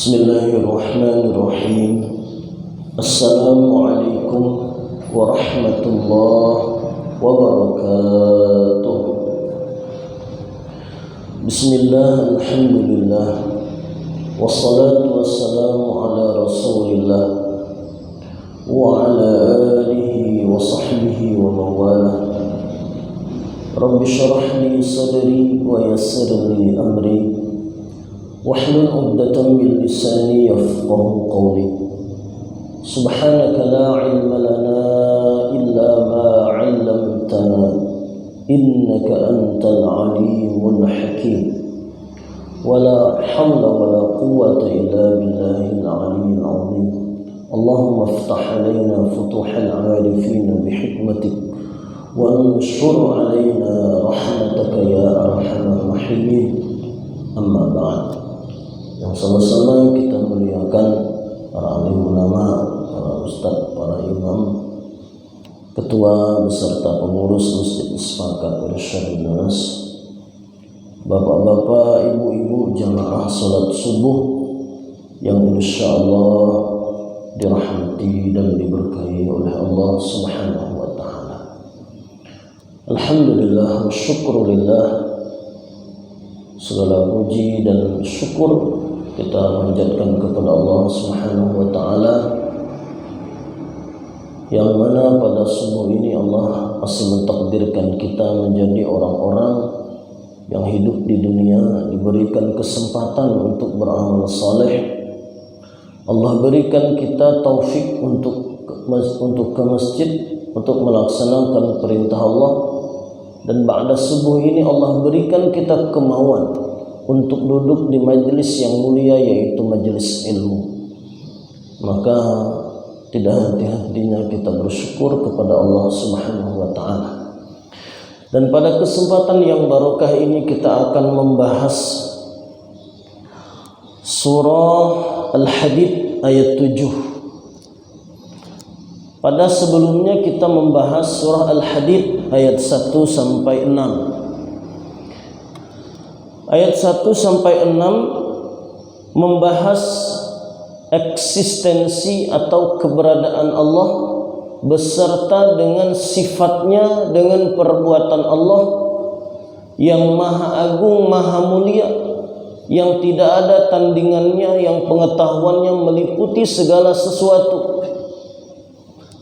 Bismillahirrahmanirrahim. Assalamualaikum warahmatullahi wabarakatuh. Bismillah, alhamdulillah, wassalatu wassalamu ala rasulillah wa ala alihi wa sahbihi wa mawala. Rabbi syrah li sadri wa yassir li amri wahlul 'uqdatam min lisani yafqahu qawli. Subhanaka la 'ilma lana illa ma 'allamtana innaka antal 'alimul hakim. Wala hawla wala quwwata illa billahil 'aliyyil 'azim. Allahumma iftah 'alaina futuhal 'arifin bihikmatik wa anshur 'alaina rahmataka ya arhamar rahimin. Amma ba'd. Yang sama-sama kita muliakan para alim ulama, para ustadz, para imam, ketua beserta pengurus Masjid Sepakat Irsyadun Nas, bapak-bapak, ibu-ibu jamaah salat subuh yang insyaallah dirahmati dan diberkahi oleh Allah Subhanahu wa taala. Alhamdulillah wa syukrulillah, segala puji dan syukur kita panjatkan kepada Allah Subhanahu wa taala, yang mana pada subuh ini Allah masih mentakdirkan kita menjadi orang-orang yang hidup di dunia, diberikan kesempatan untuk beramal saleh. Allah berikan kita taufik untuk ke masjid, untuk melaksanakan perintah Allah, dan ba'da subuh ini Allah berikan kita kemauan untuk duduk di majelis yang mulia, yaitu majelis ilmu. Maka tidak henti-hentinya kita bersyukur kepada Allah Subhanahu wa taala. Dan pada kesempatan yang barokah ini kita akan membahas surah Al-Hadid ayat 7. Pada sebelumnya kita membahas surah Al-Hadid ayat 1 sampai 6. Ayat 1 sampai 6 membahas eksistensi atau keberadaan Allah beserta dengan sifatnya, dengan perbuatan Allah yang maha agung, maha mulia, yang tidak ada tandingannya, yang pengetahuannya meliputi segala sesuatu.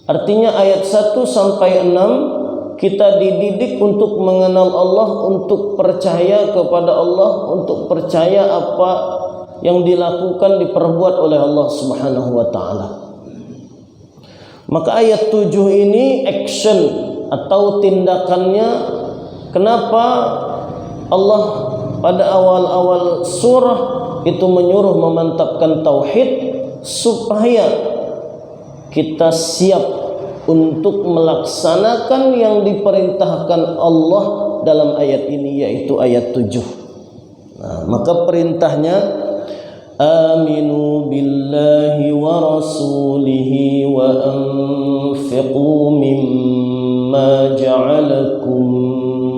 Artinya ayat 1 sampai 6 kita dididik untuk mengenal Allah, untuk percaya kepada Allah, untuk percaya apa yang dilakukan, diperbuat oleh Allah Subhanahu wa taala. Maka ayat 7 ini action atau tindakannya. Kenapa Allah pada awal-awal surah itu menyuruh memantapkan tauhid? Supaya kita siap untuk melaksanakan yang diperintahkan Allah dalam ayat ini, yaitu ayat 7. Maka perintahnya, aminu billahi wa rasulihi wa anfiqu mimma ja'alakum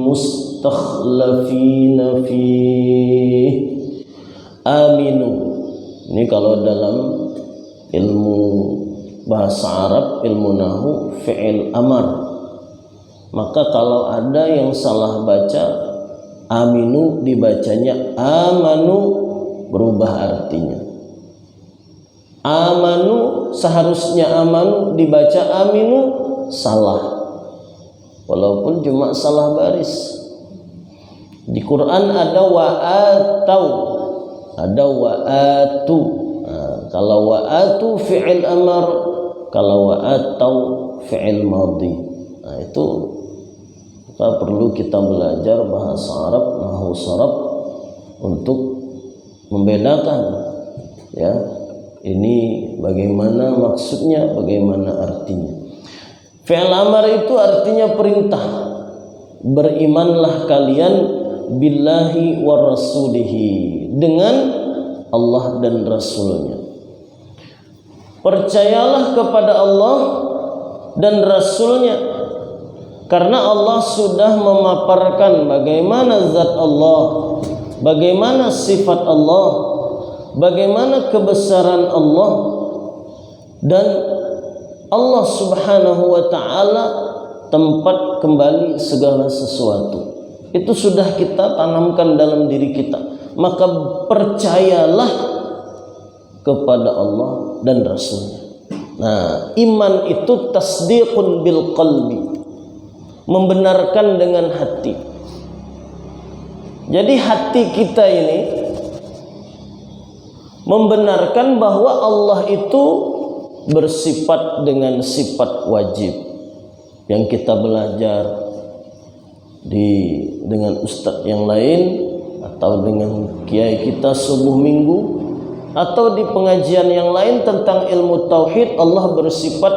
mustakhlafina fih. Aminu, ini kalau dalam ilmu bahasa Arab, ilmu nahu, fi'il amar. Maka kalau ada yang salah baca aminu dibacanya amanu, berubah artinya. Amanu seharusnya amanu, dibaca aminu, salah. Walaupun cuma salah baris. Di Quran ada wa'atau, ada wa'atu. Kalau wa'atu fi'il amar, kalau wa'atau fi'il madhi. Itu perlu kita belajar bahasa Arab, nahwu sharaf, untuk membedakan, ya, ini bagaimana maksudnya, bagaimana artinya. Fi'il amar itu artinya perintah. Berimanlah kalian billahi wa rasulihi, dengan Allah dan Rasulnya. Percayalah kepada Allah dan Rasulnya, karena Allah sudah memaparkan bagaimana zat Allah, bagaimana sifat Allah, bagaimana kebesaran Allah dan Allah Subhanahu wa taala tempat kembali segala sesuatu. Itu sudah kita tanamkan dalam diri kita. Maka percayalah kepada Allah dan Rasulnya. Nah, iman itu tasdiqun bil qalbi, membenarkan dengan hati. Jadi hati kita ini membenarkan bahwa Allah itu bersifat dengan sifat wajib yang kita belajar dengan ustadz yang lain atau dengan kiai kita subuh minggu atau di pengajian yang lain tentang ilmu tauhid. Allah bersifat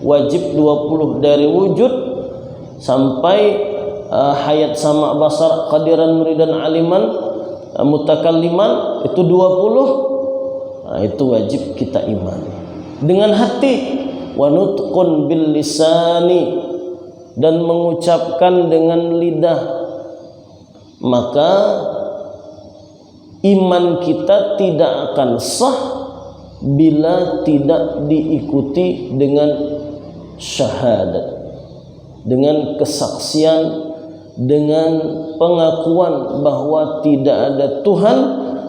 wajib 20 dari wujud sampai hayat sama basar qadiran muridan aliman mutakalliman itu 20. Nah, itu wajib kita imani dengan hati, wa nutqun bil lisani, dan mengucapkan dengan lidah. Maka iman kita tidak akan sah bila tidak diikuti dengan syahadat, dengan kesaksian, dengan pengakuan bahwa tidak ada Tuhan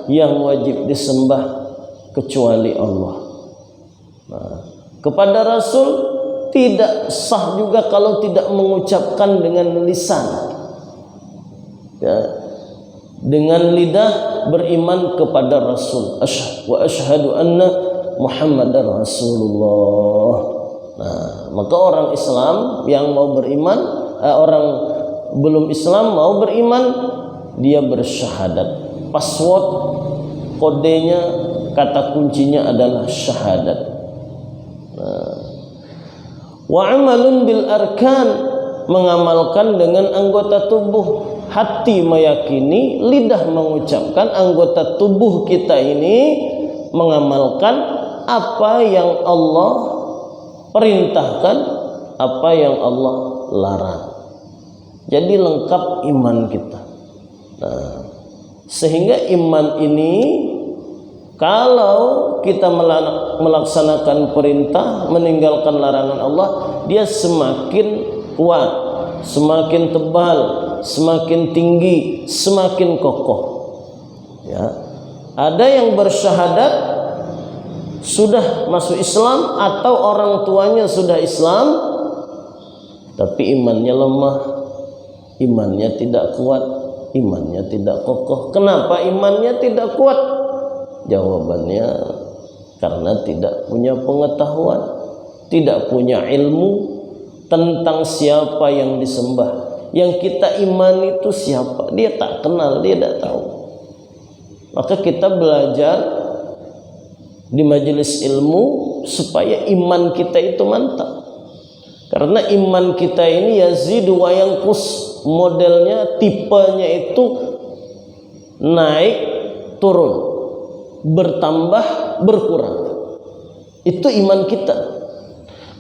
yang wajib disembah kecuali Allah. Nah, kepada Rasul tidak sah juga kalau tidak mengucapkan dengan lisan, ya, dengan lidah beriman kepada Rasul, wa asyhadu anna Muhammadar Rasulullah. Nah, maka orang Islam yang mau beriman, orang belum Islam mau beriman, dia bersyahadat. Password, kodenya, kata kuncinya adalah syahadat. Nah, wa amalun bil arkan, mengamalkan dengan anggota tubuh. Hati meyakini, lidah mengucapkan, anggota tubuh kita ini mengamalkan apa yang Allah perintahkan, apa yang Allah larang. Jadi lengkap iman kita. Nah, sehingga iman ini kalau kita melaksanakan perintah, meninggalkan larangan Allah, dia semakin kuat, semakin tebal, semakin tinggi, semakin kokoh. Ya. Ada yang bersyahadat sudah masuk Islam atau orang tuanya sudah Islam, tapi imannya lemah, imannya tidak kuat, imannya tidak kokoh. Kenapa imannya tidak kuat? Jawabannya karena tidak punya pengetahuan, tidak punya ilmu tentang siapa yang disembah. Yang kita iman itu siapa? Dia tak kenal, dia tak tahu. Maka kita belajar di majelis ilmu supaya iman kita itu mantap. Karena iman kita ini yazidu wa yanqus, modelnya, tipenya itu naik turun, bertambah berkurang. Itu iman kita.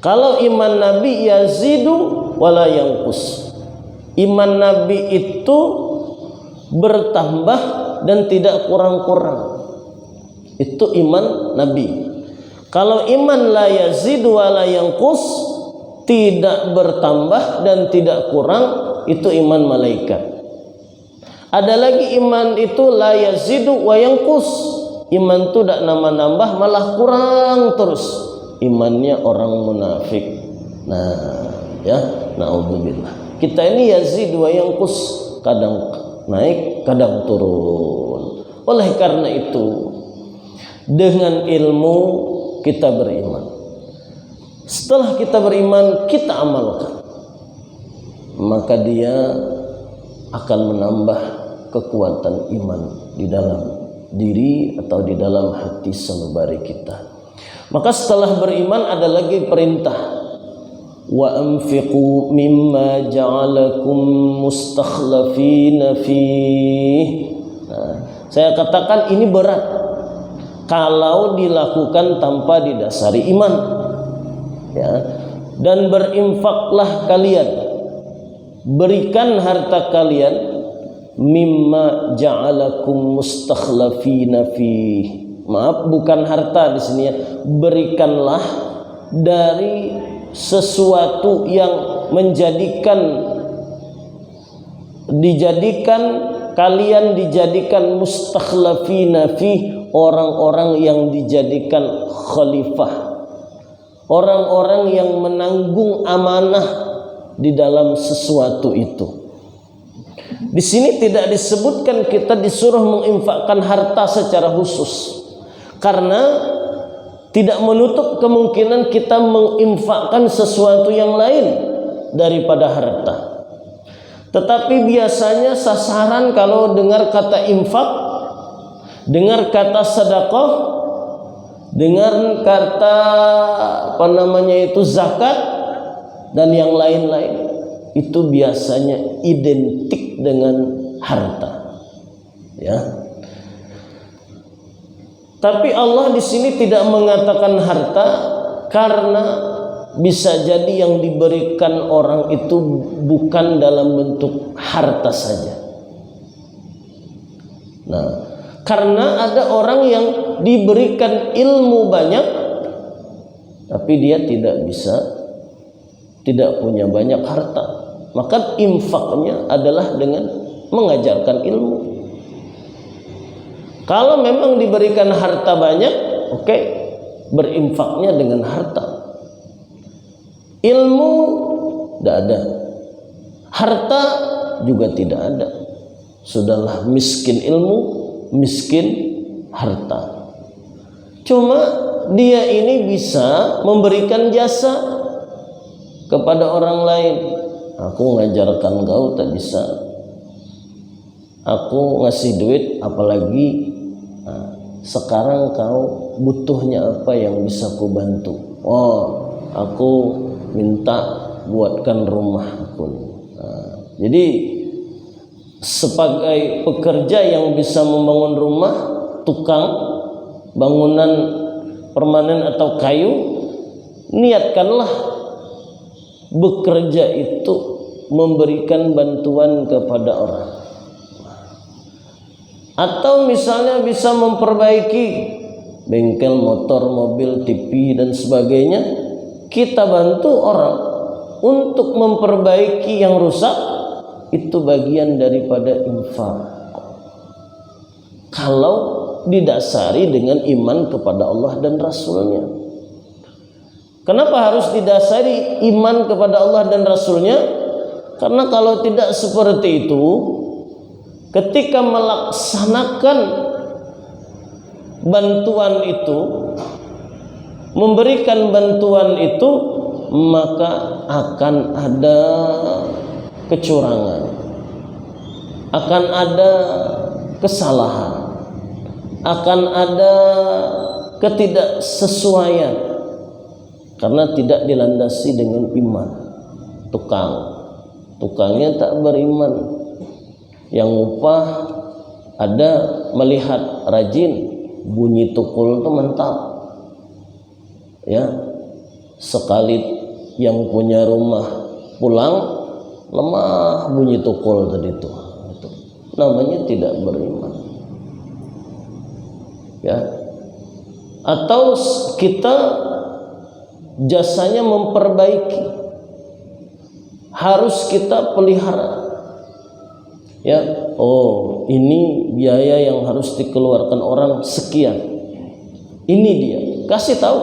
Kalau iman Nabi yazidu wala yanqus, iman Nabi itu bertambah dan tidak kurang-kurang. Itu iman Nabi. Kalau iman la yazidu wala yanqus, tidak bertambah dan tidak kurang, itu iman malaikat. Ada lagi iman itu la yazidu wa yanqus, iman itu tidak nambah-nambah malah kurang terus, imannya orang munafik. Nah, ya, naudzubillah. Kita ini yazid wa yanqus, kadang naik, kadang turun. Oleh karena itu, dengan ilmu kita beriman. Setelah kita beriman, kita amalkan, maka dia akan menambah kekuatan iman di dalam diri atau di dalam hati sanubari kita. Maka setelah beriman ada lagi perintah, wa anfiqu mimma ja'alakum mustakhlafina fih. Nah, saya katakan ini berat kalau dilakukan tanpa didasari iman, ya. Dan berinfaklah kalian, berikan harta kalian, mimma ja'alakum mustakhlafina fih, Maaf, bukan harta di sini ya. Berikanlah dari sesuatu yang kalian dijadikan mustakhlafina fi, orang-orang yang dijadikan khalifah, orang-orang yang menanggung amanah di dalam sesuatu itu. Di sini tidak disebutkan kita disuruh menginfakkan harta secara khusus, karena tidak menutup kemungkinan kita menginfakkan sesuatu yang lain daripada harta. Tetapi biasanya sasaran kalau dengar kata infak, dengar kata sedekah, dengar kata zakat dan yang lain-lain, itu biasanya identik dengan harta, ya. Tapi Allah di sini tidak mengatakan harta, karena bisa jadi yang diberikan orang itu bukan dalam bentuk harta saja. Nah, karena ada orang yang diberikan ilmu banyak, tapi dia tidak punya banyak harta, maka infaknya adalah dengan mengajarkan ilmu. Kalau memang diberikan harta banyak, oke, berinfaknya dengan harta. Ilmu tidak ada, harta juga tidak ada. Sudahlah, miskin ilmu, miskin harta. Cuma dia ini bisa memberikan jasa kepada orang lain. Aku ngajarkan kau tak bisa, aku ngasih duit, apalagi sekarang kau butuhnya apa yang bisa ku bantu. Oh, aku minta buatkan rumah aku. Jadi sebagai pekerja yang bisa membangun rumah, tukang bangunan permanen atau kayu, niatkanlah bekerja itu memberikan bantuan kepada orang. Atau misalnya bisa memperbaiki bengkel motor, mobil, TV dan sebagainya, kita bantu orang untuk memperbaiki yang rusak, itu bagian daripada infak. Kalau didasari dengan iman kepada Allah dan Rasulnya. Kenapa harus didasari iman kepada Allah dan Rasulnya? Karena kalau tidak seperti itu, ketika melaksanakan bantuan itu, memberikan bantuan itu, maka akan ada kecurangan, akan ada kesalahan, akan ada ketidaksesuaian, karena tidak dilandasi dengan iman. Tukangnya tak beriman, yang upah ada melihat rajin, bunyi tukul itu mantap, ya. Sekali yang punya rumah pulang, lemah bunyi tukul tadi itu namanya tidak beriman, ya. Atau kita jasanya memperbaiki, harus kita pelihara, ya. Oh, ini biaya yang harus dikeluarkan orang sekian, ini dia kasih tahu,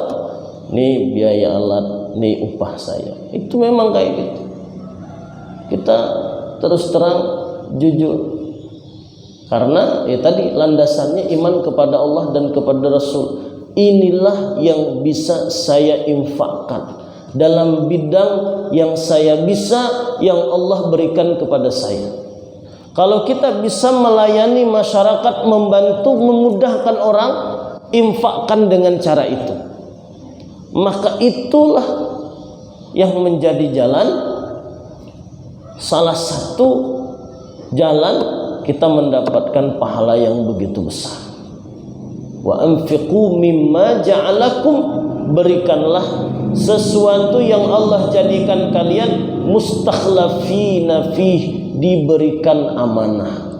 nih biaya alat, nih upah saya. Itu memang kayak gitu. Kita terus terang jujur, karena ya tadi landasannya iman kepada Allah dan kepada Rasul. Inilah yang bisa saya infakkan dalam bidang yang saya bisa, yang Allah berikan kepada saya. Kalau kita bisa melayani masyarakat, membantu, memudahkan orang, infakkan dengan cara itu, maka itulah yang menjadi jalan, salah satu jalan kita mendapatkan pahala yang begitu besar. Wa anfiqu mimma ja'alakum, berikanlah sesuatu yang Allah jadikan kalian mustakhlafina fih, diberikan amanah.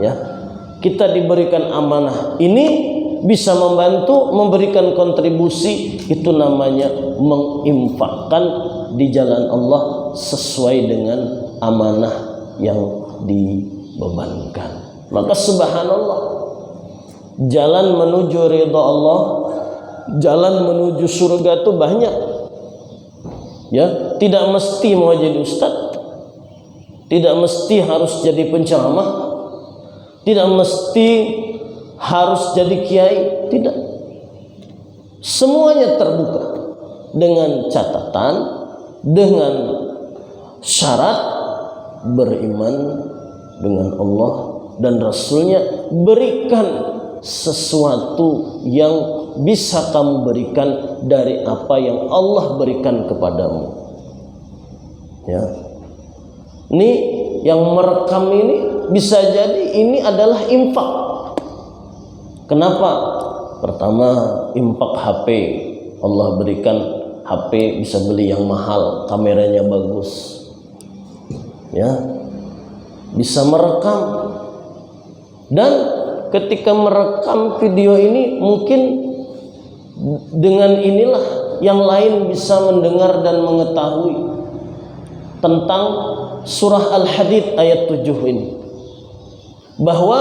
Ya, kita diberikan amanah ini bisa membantu, memberikan kontribusi, itu namanya menginfakkan di jalan Allah sesuai dengan amanah yang dibebankan. Maka subhanallah, jalan menuju ridha Allah, jalan menuju surga itu banyak. Ya, tidak mesti mau jadi ustaz, tidak mesti harus jadi penceramah, tidak mesti harus jadi kiai, tidak. Semuanya terbuka dengan catatan, dengan syarat beriman dengan Allah dan Rasulnya. Berikan sesuatu yang bisa kamu berikan dari apa yang Allah berikan kepadamu. Ya, ini yang merekam ini bisa jadi ini adalah infak. Kenapa? Pertama, infak HP. Allah berikan HP, bisa beli yang mahal, kameranya bagus, ya, bisa merekam. Dan ketika merekam video ini, mungkin dengan inilah yang lain bisa mendengar dan mengetahui tentang surah Al-Hadid ayat 7 ini, bahwa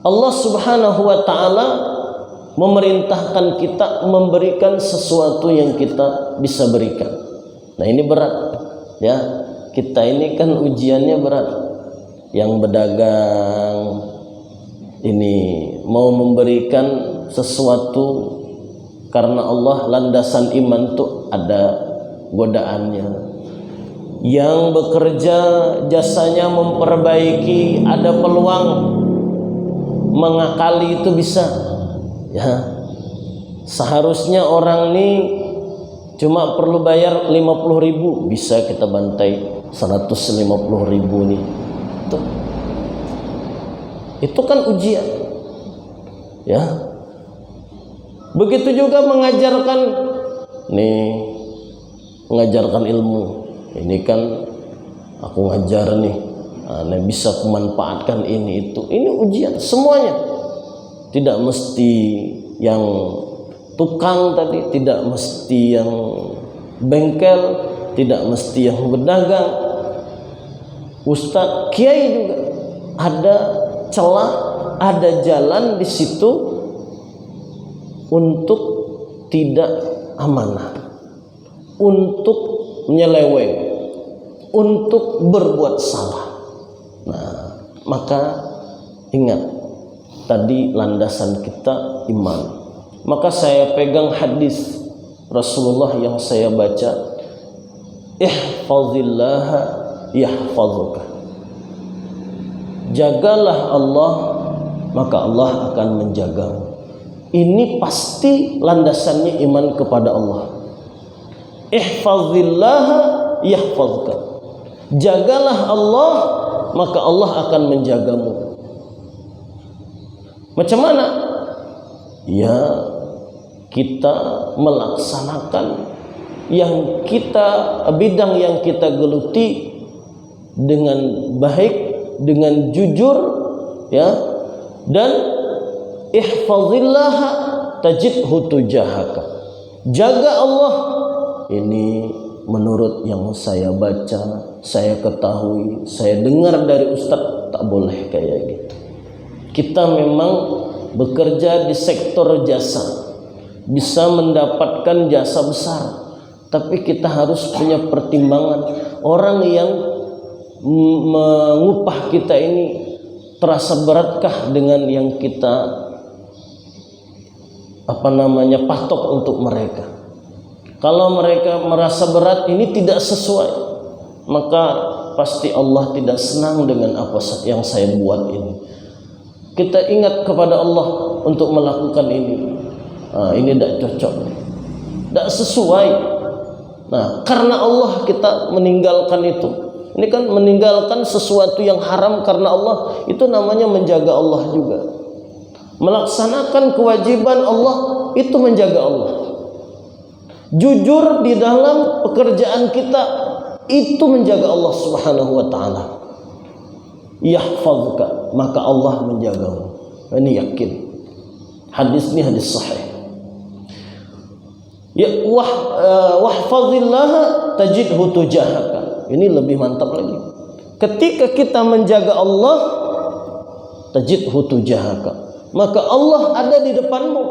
Allah Subhanahu wa ta'ala memerintahkan kita memberikan sesuatu yang kita bisa berikan. Nah, ini berat ya, kita ini kan ujiannya berat. Yang berdagang ini mau memberikan sesuatu karena Allah, landasan iman tuh ada godaannya. Yang bekerja jasanya memperbaiki, ada peluang mengakali, itu bisa ya. Seharusnya orang ini cuma perlu bayar 50.000, bisa kita bantai 150.000 nih. Itu kan ujian ya. Begitu juga mengajarkan mengajarkan ilmu. Ini kan aku ngajar nih, nah, bisa memanfaatkan ini itu. Ini ujian semuanya. Tidak mesti yang tukang tadi, tidak mesti yang bengkel, tidak mesti yang berdagang, ustadz, kiai juga ada celah, ada jalan di situ untuk tidak amanah, untuk menyeleweng, untuk berbuat salah. Nah, maka ingat tadi landasan kita iman. Maka saya pegang hadis Rasulullah yang saya baca, ihfazillah yahfazuka. Jagalah Allah, maka Allah akan menjagamu. Ini pasti landasannya iman kepada Allah. Ihfazillah yahfazuka. Jagalah Allah, maka Allah akan menjagamu. Macam mana? Ya, kita melaksanakan yang kita, bidang yang kita geluti dengan baik, dengan jujur ya. Dan ihfazillah tajidhu tujahaka. Jaga Allah. Ini menurut yang saya baca, saya ketahui, saya dengar dari ustadz, tak boleh kayak gitu. Kita memang bekerja di sektor jasa, bisa mendapatkan jasa besar, tapi kita harus punya pertimbangan. Orang yang mengupah kita ini terasa beratkah dengan yang kita patok untuk mereka? Kalau mereka merasa berat, ini tidak sesuai, maka pasti Allah tidak senang dengan apa yang saya buat ini. Kita ingat kepada Allah untuk melakukan ini. Ini tidak cocok, tidak sesuai. Nah, karena Allah kita meninggalkan itu. Ini kan meninggalkan sesuatu yang haram karena Allah, itu namanya menjaga Allah juga. Melaksanakan kewajiban Allah, itu menjaga Allah. Jujur di dalam pekerjaan kita, itu menjaga Allah Subhanahu wa ta'ala. Yahfazka, maka Allah menjagamu. Ini yakin. Hadis ini hadis sahih. Ya wahfazillaha tajidhu tujahaka. Ini lebih mantap lagi. Ketika kita menjaga Allah, tajidhu tujahaka, maka Allah ada di depanmu.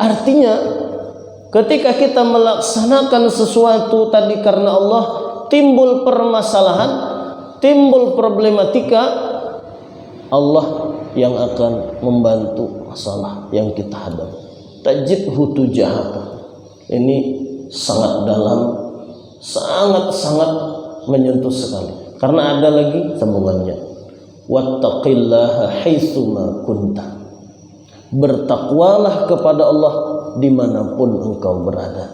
Artinya ketika kita melaksanakan sesuatu tadi karena Allah, timbul permasalahan, timbul problematika, Allah yang akan membantu masalah yang kita hadapi. Tajidhu tujahaka. Ini sangat dalam, sangat menyentuh sekali. Karena ada lagi sambungannya. Wattaqillaha haitsuma kunta. Bertakwalah kepada Allah dimanapun engkau berada.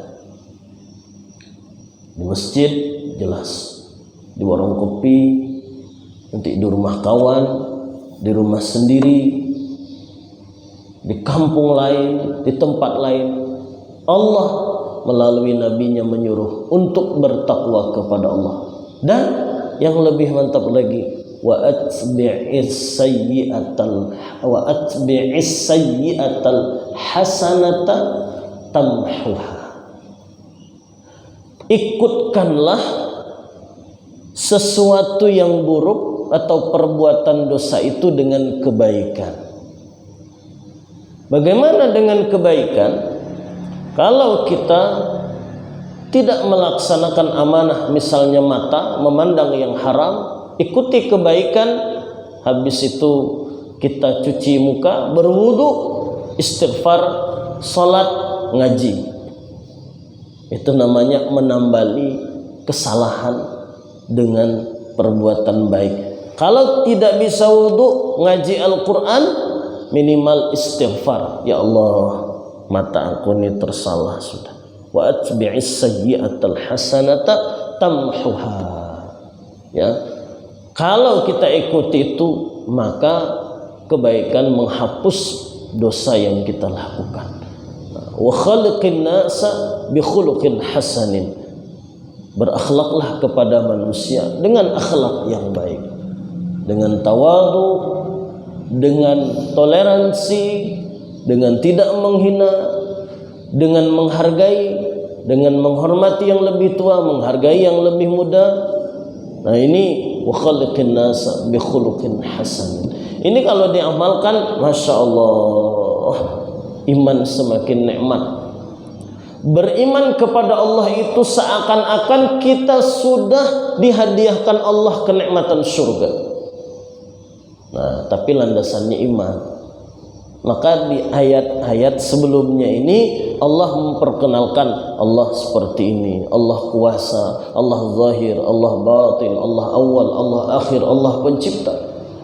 Di masjid jelas, di warung kopi, nanti di rumah kawan, di rumah sendiri, di kampung lain, di tempat lain, Allah melalui nabinya menyuruh untuk bertakwa kepada Allah. Dan yang lebih mantap lagi, wa atbi'is sayyi'atal hasanata tamhuha. Ikutkanlah sesuatu yang buruk atau perbuatan dosa itu dengan kebaikan. Bagaimana dengan kebaikan? Kalau kita tidak melaksanakan amanah, misalnya mata memandang yang haram, ikuti kebaikan, habis itu kita cuci muka, berwudu, istighfar, salat, ngaji. Itu namanya menambali kesalahan dengan perbuatan baik. Kalau tidak bisa wudu, ngaji Al-Quran, minimal istighfar. Ya Allah, mata aku ini tersalah sudah. Wa atbi'is sayyi'atal hasanata tamhuha. Ya. Kalau kita ikuti itu, maka kebaikan menghapus dosa yang kita lakukan. Wa khaliqin nasa bi khuluqin hasanin. Berakhlaklah kepada manusia dengan akhlak yang baik, dengan tawadu, dengan toleransi, dengan tidak menghina, dengan menghargai, dengan menghormati yang lebih tua, menghargai yang lebih muda. Nah ini wa khaliqin nasa bi khuluqin hasan. Ini kalau diamalkan, masya Allah, iman semakin nikmat. Beriman kepada Allah itu seakan-akan kita sudah dihadiahkan Allah kenikmatan surga. Nah, tapi landasannya iman. Maka di ayat-ayat sebelumnya ini Allah memperkenalkan Allah seperti ini. Allah kuasa, Allah zahir, Allah batin, Allah awal, Allah akhir, Allah pencipta.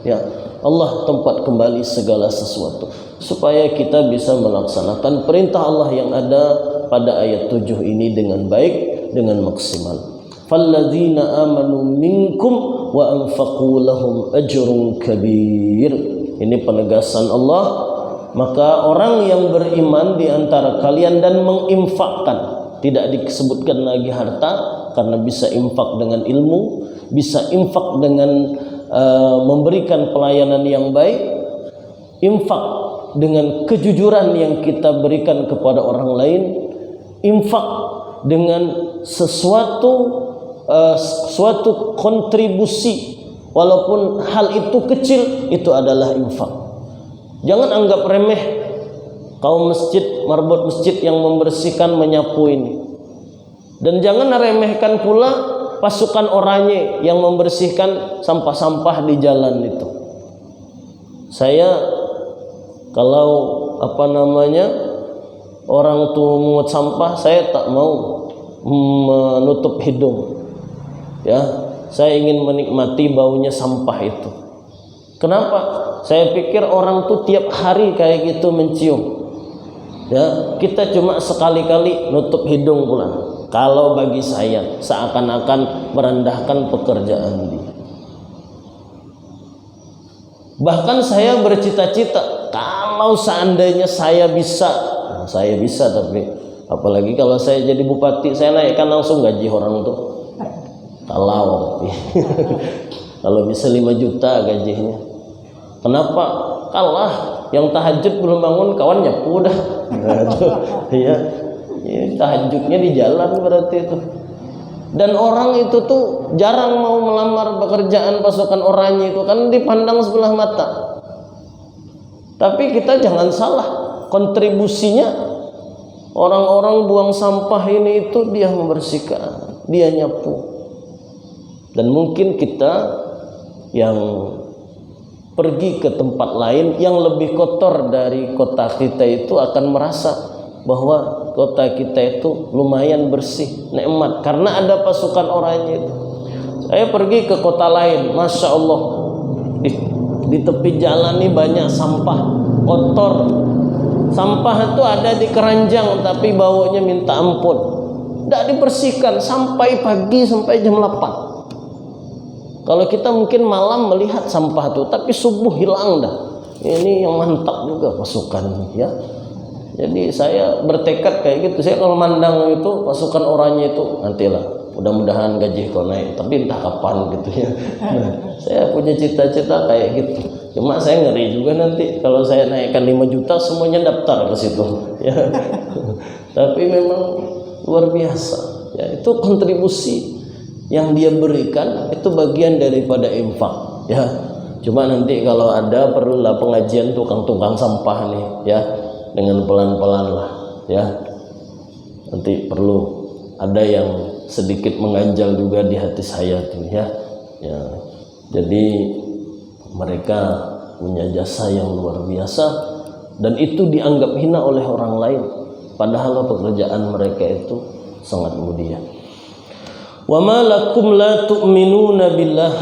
Ya, Allah tempat kembali segala sesuatu. Supaya kita bisa melaksanakan perintah Allah yang ada pada ayat 7 ini dengan baik, dengan maksimal. Falladzina amanu minkum wa anfaqu lahum ajrun kabir. Ini penegasan Allah. Maka orang yang beriman di antara kalian dan menginfakkan, tidak disebutkan lagi harta, karena bisa infak dengan ilmu, bisa infak dengan memberikan pelayanan yang baik, infak dengan kejujuran yang kita berikan kepada orang lain, infak dengan suatu kontribusi, walaupun hal itu kecil, itu adalah infak. Jangan anggap remeh kaum masjid, marbot masjid yang membersihkan, menyapu ini. Dan jangan remehkan pula pasukan oranye yang membersihkan sampah-sampah di jalan itu. Saya kalau orang tuh memungut sampah, saya tak mau menutup hidung. Ya, saya ingin menikmati baunya sampah itu. Kenapa? Saya pikir orang tuh tiap hari kayak gitu mencium. Ya, kita cuma sekali-kali nutup hidung pula. Kalau bagi saya seakan-akan merendahkan pekerjaan dia. Bahkan saya bercita-cita kalau seandainya saya bisa, tapi apalagi kalau saya jadi bupati, saya naikkan langsung gaji orang tuh. Kalau bisa 5 juta gajinya. Kenapa? kalah. Yang tahajud belum bangun, kawan nyapu dah. Ya, tahajudnya di jalan berarti itu. Dan orang itu tuh jarang mau melamar pekerjaan pasukan oranye itu kan dipandang sebelah mata. Tapi kita jangan salah, kontribusinya orang-orang buang sampah ini itu dia membersihkan, dia nyapu. Dan mungkin kita yang pergi ke tempat lain yang lebih kotor dari kota kita itu akan merasa bahwa kota kita itu lumayan bersih, nikmat karena ada pasukan oranye itu. Saya pergi ke kota lain, masya Allah, di tepi jalan ini banyak sampah kotor. Sampah itu ada di keranjang tapi baunya minta ampun, tidak dibersihkan sampai pagi, sampai jam 8. Kalau kita mungkin malam melihat sampah itu, tapi subuh hilang dah. Ini yang mantap juga pasukan ya. Jadi saya bertekad kayak gitu. Saya kalau mandang itu pasukan oranye itu, nantilah mudah-mudahan gaji kau naik, tapi entah kapan gitu ya. Nah, saya punya cita-cita kayak gitu. Cuma saya ngeri juga nanti kalau saya naikkan 5 juta semuanya daftar ke situ ya. Tapi memang luar biasa ya, itu kontribusi yang dia berikan itu bagian daripada infak ya. Cuma nanti kalau ada perlulah pengajian tukang-tukang sampah nih ya, dengan pelan-pelan lah ya. Nanti perlu ada yang sedikit mengganjal juga di hati saya tuh ya. Ya. Jadi mereka punya jasa yang luar biasa dan itu dianggap hina oleh orang lain, padahal pekerjaan mereka itu sangat mulia. Wa ma lakum la tu'minuna billah.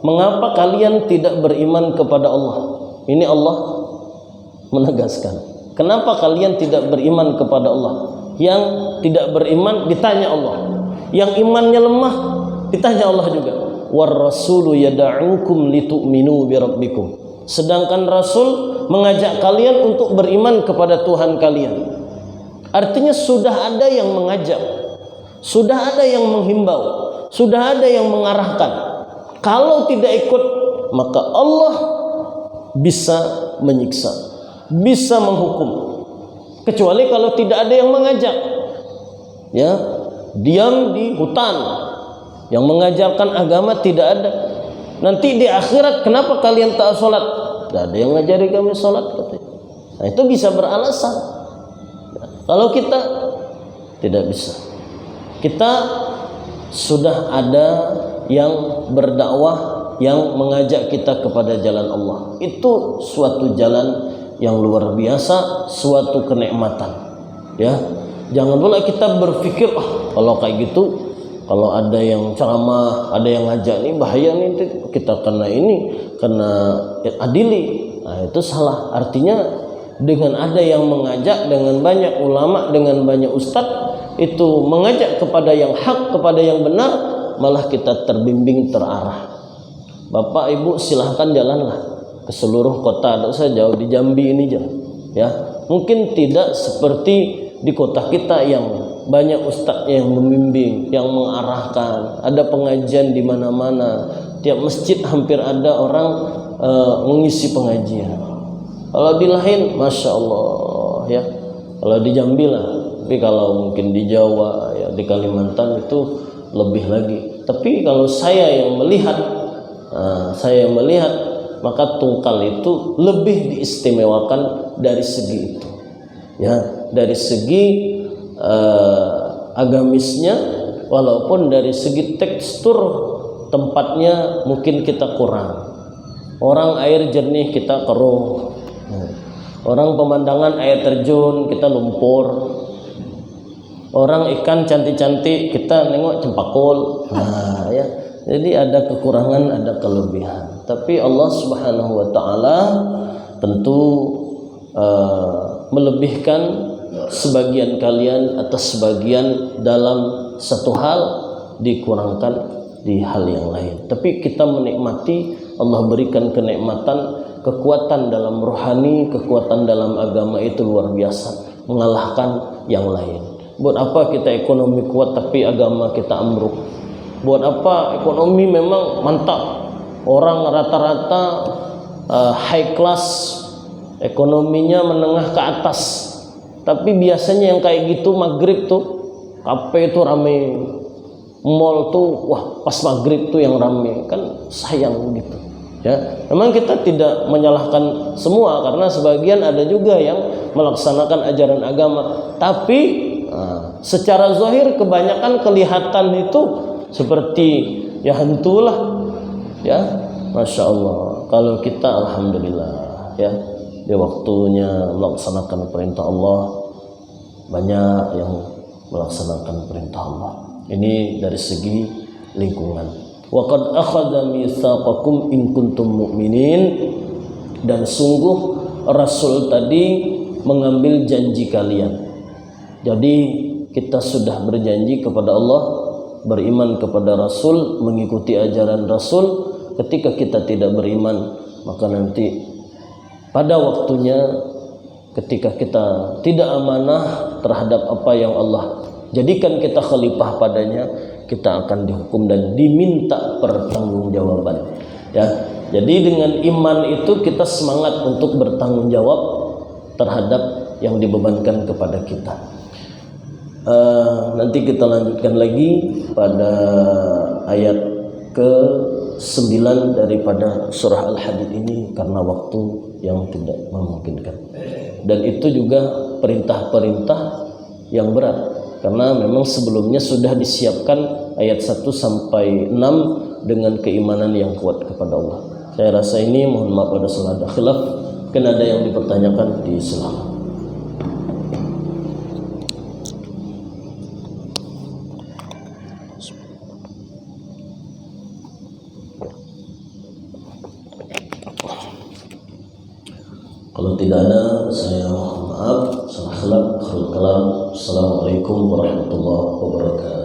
Mengapa kalian tidak beriman kepada Allah? Ini Allah menegaskan. Kenapa kalian tidak beriman kepada Allah? Yang tidak beriman ditanya Allah. Yang imannya lemah ditanya Allah juga. War rasulu yad'ukum litu'minu bi rabbikum. Sedangkan Rasul mengajak kalian untuk beriman kepada Tuhan kalian. Artinya sudah ada yang mengajak, sudah ada yang menghimbau, sudah ada yang mengarahkan. Kalau tidak ikut, maka Allah bisa menyiksa, bisa menghukum. Kecuali kalau tidak ada yang mengajak, ya, diam di hutan, yang mengajarkan agama tidak ada. Nanti di akhirat, kenapa kalian tak sholat? Tidak ada yang ngajari kami sholat, katanya. Nah, itu bisa beralasan. Kalau kita tidak bisa, kita sudah ada yang berdakwah, yang mengajak kita kepada jalan Allah. Itu suatu jalan yang luar biasa, suatu kenikmatan ya. Jangan pula kita berpikir kalau kayak gitu, kalau ada yang ceramah, ada yang ngajak nih bahaya nih, kita kena ini, kena adili. Nah, itu salah. Artinya dengan ada yang mengajak, dengan banyak ulama, dengan banyak ustadz itu mengajak kepada yang hak, kepada yang benar, malah kita terbimbing, terarah. Bapak Ibu silahkan jalanlah ke seluruh kota, tidak usah jauh, di Jambi ini ya. Mungkin tidak seperti di kota kita yang banyak ustadz yang membimbing, yang mengarahkan, ada pengajian di mana-mana, tiap masjid hampir ada orang mengisi pengajian. Kalau di lain, masya Allah ya, kalau di Jambi lah, tapi kalau mungkin di Jawa ya, di Kalimantan itu lebih lagi. Tapi kalau saya yang melihat, maka Tungkal itu lebih diistimewakan dari segi itu ya, dari segi agamisnya, walaupun dari segi tekstur tempatnya mungkin kita kurang. Orang air jernih kita keruh, orang pemandangan air terjun kita lumpur, orang ikan cantik-cantik kita nengok cempakul. Nah ya, jadi ada kekurangan, ada kelebihan. Tapi Allah Subhanahu wa taala tentu melebihkan sebagian kalian atas sebagian dalam satu hal, dikurangkan di hal yang lain. Tapi kita menikmati, Allah berikan kenikmatan, kekuatan dalam rohani, kekuatan dalam agama itu luar biasa, mengalahkan yang lain. Buat apa kita ekonomi kuat tapi agama kita ambruk? Buat apa ekonomi memang mantap, orang rata-rata high class, ekonominya menengah ke atas. Tapi biasanya yang kayak gitu maghrib tuh, kafe itu rame, mall tuh wah pas maghrib tuh yang rame, kan sayang gitu. Ya, memang kita tidak menyalahkan semua karena sebagian ada juga yang melaksanakan ajaran agama. Tapi secara zahir kebanyakan kelihatan itu seperti ya hantulah. Ya, masya Allah. Kalau kita alhamdulillah ya di waktunya melaksanakan perintah Allah, banyak yang melaksanakan perintah Allah. Ini dari segi lingkungan. Wa qad akhadha mitsaqakum in kuntum mu'minin, dan sungguh Rasul tadi mengambil janji kalian. Jadi kita sudah berjanji kepada Allah, beriman kepada Rasul, mengikuti ajaran Rasul. Ketika kita tidak beriman, maka nanti pada waktunya ketika kita tidak amanah terhadap apa yang Allah jadikan kita khalifah padanya, kita akan dihukum dan diminta pertanggungjawaban. Ya, jadi dengan iman itu kita semangat untuk bertanggung jawab terhadap yang dibebankan kepada kita. Nanti kita lanjutkan lagi pada ayat ke-9 daripada surah Al-Hadid ini karena waktu yang tidak memungkinkan. Dan itu juga perintah-perintah yang berat. Karena memang sebelumnya sudah disiapkan ayat 1 sampai 6 dengan keimanan yang kuat kepada Allah. Saya rasa ini mohon maaf pada salah ada khilaf. Mungkin ada yang dipertanyakan, silakan. Kalau tidak ada, saya mohon maaf. Salah khilaf, akhirul kalam. Assalamualaikum warahmatullahi wabarakatuh.